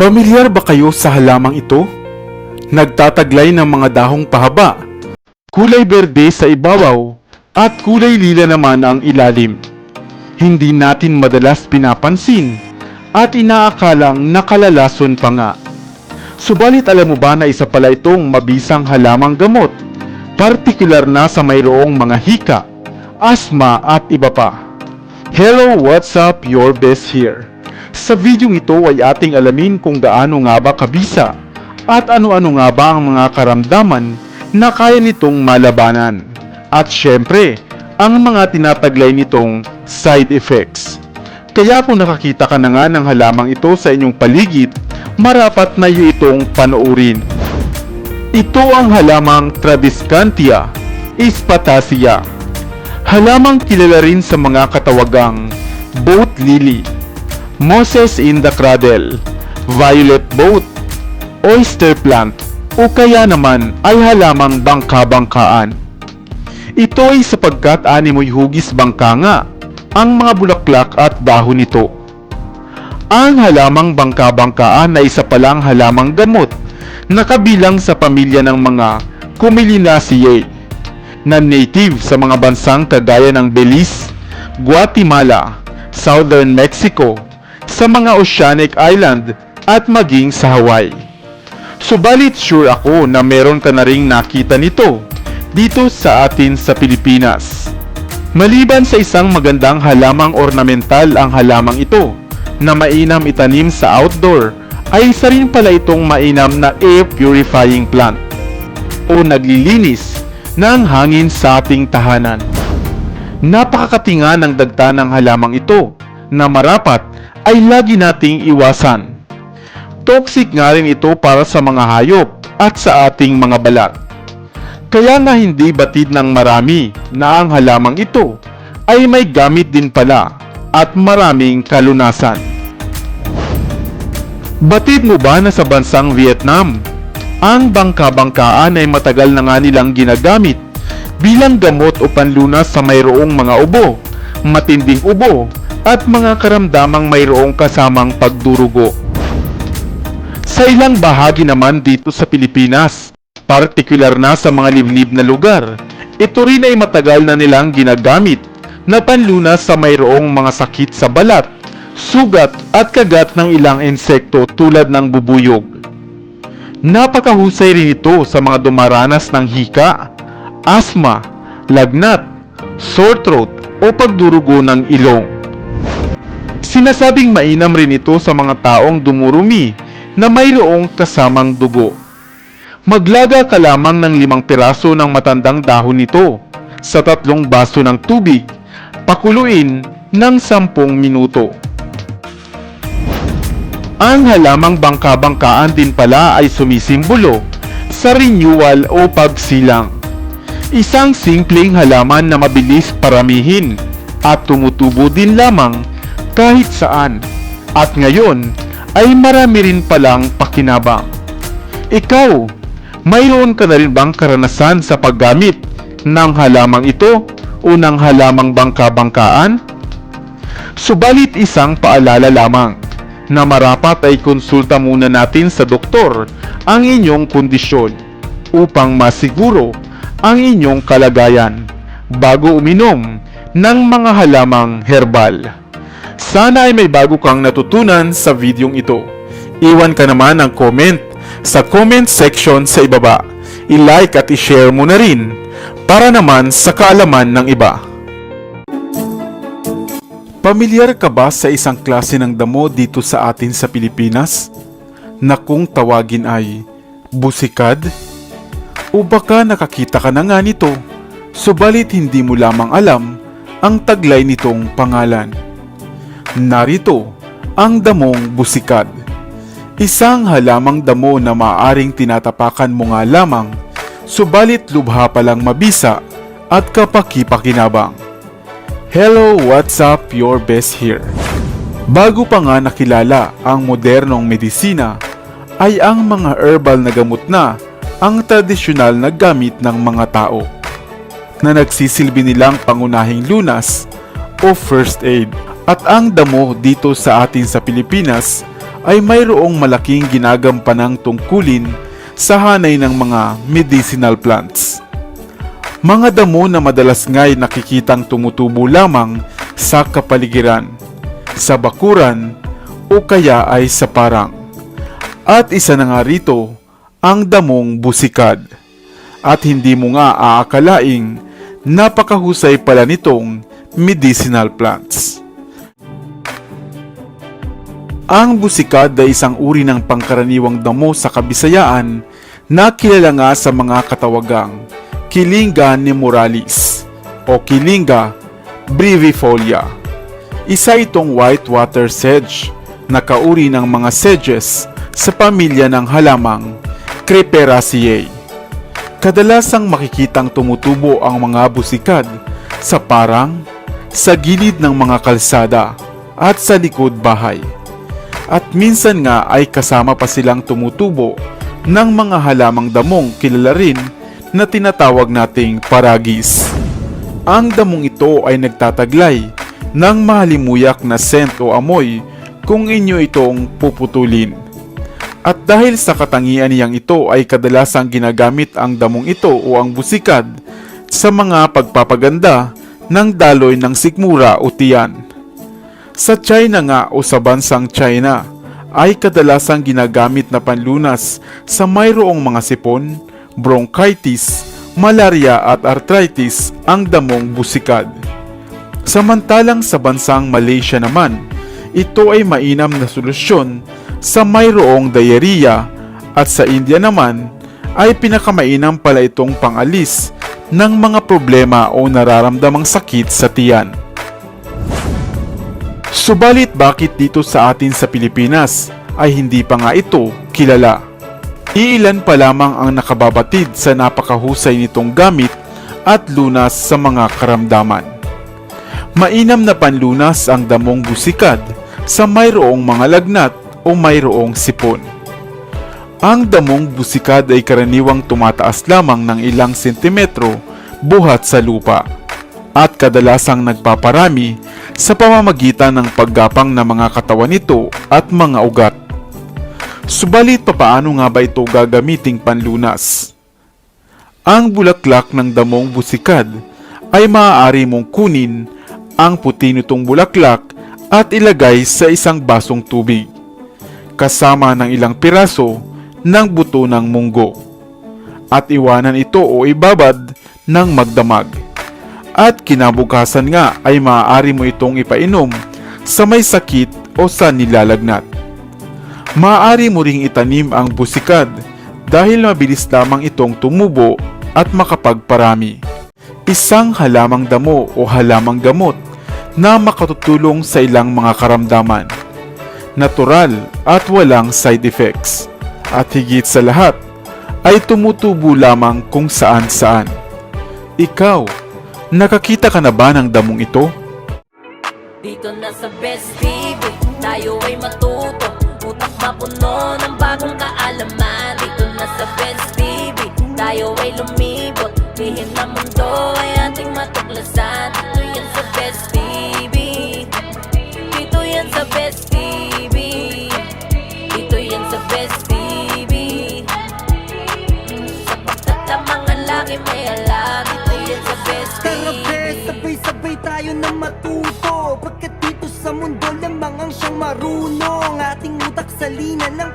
Pamilyar ba kayo sa halamang ito? Nagtataglay ng mga dahong pahaba, kulay berde sa ibabaw at kulay lila naman ang ilalim. Hindi natin madalas pinapansin at inaakalang nakalalason pa nga. Subalit alam mo ba na isa pala itong mabisang halamang gamot, partikular na sa mayroong mga hika, asma at iba pa. Hello, what's up? Your best here. Sa videong ito ay ating alamin kung gaano nga ba kabisa at ano-ano nga ba ang mga karamdaman na kaya nitong malabanan. At syempre, ang mga tinataglay nitong side effects. Kaya kung nakakita ka na nga ng halamang ito sa inyong paligid, marapat na iyo itong panoorin. Ito ang halamang Tradescantia spatacea. Halamang kilala rin sa mga katawagang boat lily, mosses in the cradle, violet boat, oyster plant, o kaya naman ay halamang bangka-bangkaan. Ito ay sapagkat animoy hugis bangka nga ang mga bulaklak at dahon nito. Ang halamang bangka-bangkaan ay isa palang halamang gamot na kabilang sa pamilya ng mga Commelinaceae na native sa mga bansang kagaya ng Belize, Guatemala, Southern Mexico, sa mga oceanic island at maging sa Hawaii. Subalit sure ako na meron ka na ring nakita nito dito sa atin sa Pilipinas. Maliban sa isang magandang halamang ornamental ang halamang ito na mainam itanim sa outdoor, ay isa rin pala itong mainam na air purifying plant o naglilinis ng hangin sa ating tahanan. Napakakatinga ng dagta ng halamang ito na marapat ay lagi nating iwasan. Toxic nga rin ito para sa mga hayop at sa ating mga balat. Kaya nga hindi batid ng marami na ang halamang ito ay may gamit din pala at maraming kalunasan. Batid mo ba na sa bansang Vietnam, ang bangka-bangkaan ay matagal na nga nilang ginagamit bilang gamot o panlunas sa mayroong mga ubo, matinding ubo, at mga karamdamang mayroong kasamang pagdurugo. Sa ilang bahagi naman dito sa Pilipinas, partikular na sa mga liblib na lugar, ito rin ay matagal na nilang ginagamit na panlunas sa mayroong mga sakit sa balat, sugat at kagat ng ilang insekto tulad ng bubuyog. Napakahusay rin ito sa mga dumaranas ng hika, asma, lagnat, sore throat o pagdurugo ng ilong. Sinasabing mainam rin ito sa mga taong dumurumi na mayroong kasamang dugo. Maglaga ka lamang ng 5 piraso ng matandang dahon nito sa 3 baso ng tubig, pakuluin ng 10 minuto. Ang halamang bangka-bangkaan din pala ay sumisimbolo sa renewal o pagsilang. Isang simpleng halaman na mabilis paramihin at tumutubo din lamang kahit saan, at ngayon ay marami rin palang pakinabang. Ikaw, mayroon ka na rin bang karanasan sa paggamit ng halamang ito o ng halamang bangka-bangkaan? Subalit isang paalala lamang na marapat ay konsulta muna natin sa doktor ang inyong kondisyon upang masiguro ang inyong kalagayan bago uminom ng mga halamang herbal. Sana ay may bago kang natutunan sa videong ito. Iwan ka naman ng comment sa comment section sa ibaba. I-like at i-share mo na rin para naman sa kaalaman ng iba. Pamilyar ka ba sa isang klase ng damo dito sa atin sa Pilipinas na kung tawagin ay busikad? O baka nakakita ka na nga nito, subalit hindi mo lamang alam ang taglay nitong pangalan. Narito ang damong busikad. Isang halamang damo na maaaring tinatapakan mo nga lamang, subalit lubha palang mabisa at kapaki-pakinabang. Hello, what's up? Your best here. Bago pa nga nakilala ang modernong medisina, ay ang mga herbal na gamot na ang tradisyonal na gamit ng mga tao na nagsisilbi nilang pangunahing lunas o first aid. At ang damo dito sa atin sa Pilipinas ay mayroong malaking ginagampanang tungkulin sa hanay ng mga medicinal plants. Mga damo na madalas nga'y nakikitang tumutubo lamang sa kapaligiran, sa bakuran o kaya ay sa parang. At isa na nga rito ang damong busikad. At hindi mo nga aakalaing napakahusay pala nitong medicinal plants. Ang busikad ay isang uri ng pangkaraniwang damo sa Kabisayaan na kilala nga sa mga katawagang Kilinga nemoralis o Kilinga brevifolia. Isa itong whitewater sedge na kauri ng mga sedges sa pamilya ng halamang Creperaceae. Kadalasang makikitang tumutubo ang mga busikad sa parang, sa gilid ng mga kalsada at sa likod bahay. At minsan nga ay kasama pa silang tumutubo ng mga halamang damong kilala rin na tinatawag nating paragis. Ang damong ito ay nagtataglay ng mahalimuyak na scent o amoy kung inyo itong puputulin. At dahil sa katangian niyang ito ay kadalasang ginagamit ang damong ito o ang busikad sa mga pagpapaganda ng daloy ng sikmura o tiyan. Sa China nga o sa bansang China ay kadalasang ginagamit na panlunas sa mayroong mga sipon, bronchitis, malaria at arthritis ang damong busikad. Samantalang sa bansang Malaysia naman, ito ay mainam na solusyon sa mayroong diarrhea at sa India naman ay pinakamainam pala itong pangalis ng mga problema o nararamdamang sakit sa tiyan. Subalit bakit dito sa atin sa Pilipinas ay hindi pa nga ito kilala? Iilan pa lamang ang nakababatid sa napakahusay nitong gamit at lunas sa mga karamdaman. Mainam na panlunas ang damong busikad sa mayroong mga lagnat o mayroong sipon. Ang damong busikad ay karaniwang tumataas lamang ng ilang sentimetro buhat sa lupa at kadalasang nagpaparami sa pamamagitan ng paggapang ng mga katawan nito at mga ugat. Subalit papaano nga ba ito gagamiting panlunas? Ang bulaklak ng damong busikad ay maaari mong kunin ang puti nitong bulaklak at ilagay sa isang basong tubig, kasama ng ilang piraso ng buto ng munggo, at iwanan ito o ibabad ng magdamag. At kinabukasan nga ay maaari mo itong ipainom sa may sakit o sa nilalagnat. Maaari mo ring itanim ang busikad dahil mabilis lamang itong tumubo at makapagparami. Isang halamang damo o halamang gamot na makatutulong sa ilang mga karamdaman. Natural at walang side effects. At higit sa lahat ay tumutubo lamang kung saan-saan. Ikaw, nakakita ka na ba ng damong ito? Dito na sa Best TV, tayo ay matuto. Utak mapuno ng bagong kaalaman. Dito na sa Best TV, tayo ay lumibot. Lihim na mundo ay ating matuklasan. Dito yan sa Best TV. Dito yan sa Best TV. Dito yan sa Best TV. Sapagkat ang mga laki may alam. Dito yan sa Best TV. Tara bes, sabay-sabay tayo na matuto. Pagkat dito sa mundo lamang ang siyang marunong. Ating utak sa linan ng